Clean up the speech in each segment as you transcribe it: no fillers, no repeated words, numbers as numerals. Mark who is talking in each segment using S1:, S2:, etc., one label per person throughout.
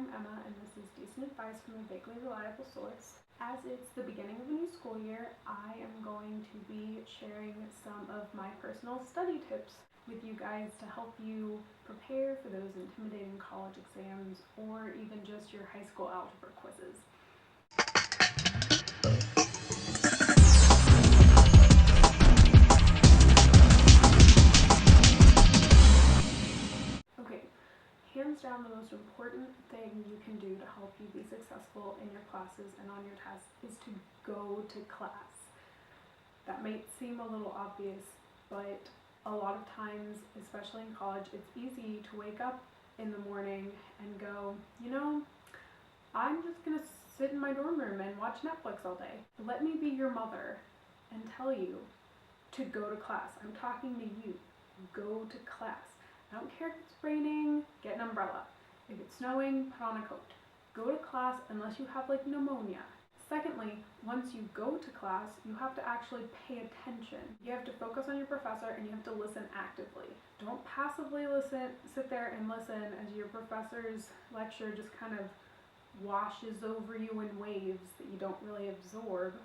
S1: I'm Emma, and this is decent advice from a vaguely reliable source. As it's the beginning of a new school year, I am going to be sharing some of my personal study tips with you guys to help you prepare for those intimidating college exams or even just your high school algebra quizzes. Hands down, the most important thing you can do to help you be successful in your classes and on your tests is to go to class. That might seem a little obvious, but a lot of times, especially in college, it's easy to wake up in the morning and go, I'm just going to sit in my dorm room and watch Netflix all day. Let me be your mother and tell you to go to class. I'm talking to you. Go to class. I don't care if it's raining, get an umbrella. If it's snowing, put on a coat. Go to class unless you have pneumonia. Secondly, once you go to class, you have to actually pay attention. You have to focus on your professor and you have to listen actively. Don't passively sit there and listen as your professor's lecture just kind of washes over you in waves that you don't really absorb.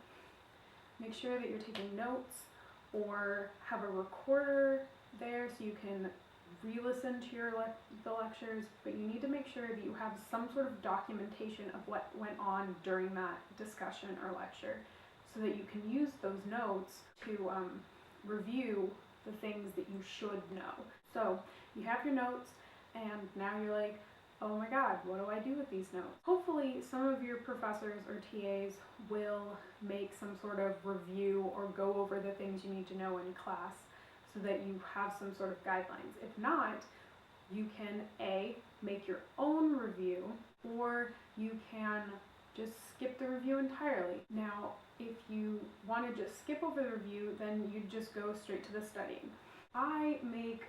S1: Make sure that you're taking notes or have a recorder there so you can re-listen to the lectures, but you need to make sure that you have some sort of documentation of what went on during that discussion or lecture so that you can use those notes to review the things that you should know. So you have your notes and now you're like, oh my god, what do I do with these notes? Hopefully some of your professors or TAs will make some sort of review or go over the things you need to know in class so that you have some sort of guidelines. If not, you can A, make your own review, or you can just skip the review entirely. Now, if you want to just skip over the review, then you just go straight to the studying. I make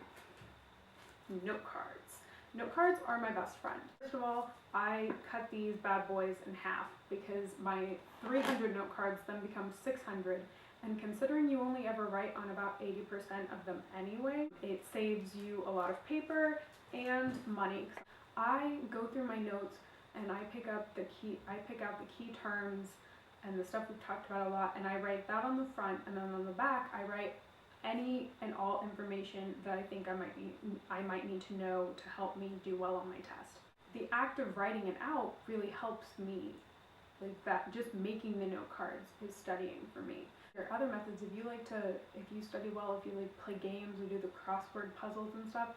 S1: note cards. Note cards are my best friend. First of all, I cut these bad boys in half because my 300 note cards then become 600. And considering you only ever write on about 80% of them anyway, it saves you a lot of paper and money. I go through my notes and I pick out the key terms and the stuff we've talked about a lot, and I write that on the front, and then on the back I write any and all information that I think I might need to know to help me do well on my test. The act of writing it out really helps me. That just making the note cards is studying for me. There are other methods. If you study well, if you play games or do the crossword puzzles and stuff,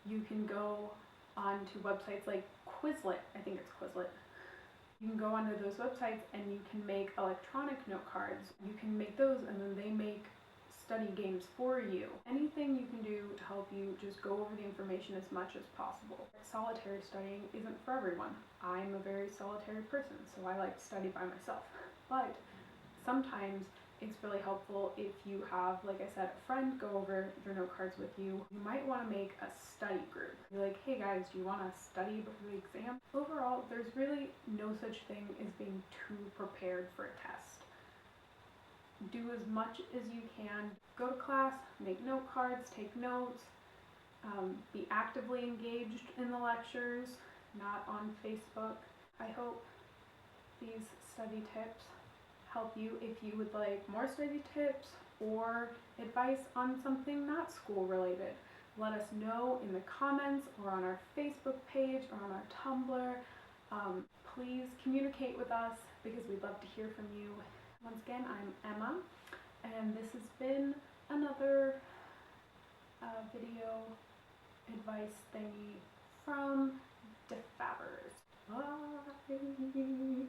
S1: you can go onto websites like Quizlet. I think it's Quizlet. You can go onto those websites and you can make electronic note cards. You can make those and then they make study games for you. Anything you can do to help you just go over the information as much as possible. Solitary studying isn't for everyone. I'm a very solitary person, so I like to study by myself. But sometimes it's really helpful if you have, like I said, a friend go over your note cards with you. You might want to make a study group. You're like, hey guys, do you want to study before the exam? Overall, there's really no such thing as being too prepared for a test. Do as much as you can. Go to class, make note cards, take notes, be actively engaged in the lectures, not on Facebook. I hope these study tips help you. If you would like more study tips or advice on something not school related, let us know in the comments or on our Facebook page or on our Tumblr. Please communicate with us because we'd love to hear from you. Once again, I'm Emma, and this has been another video advice thingy from dafavrs. Bye!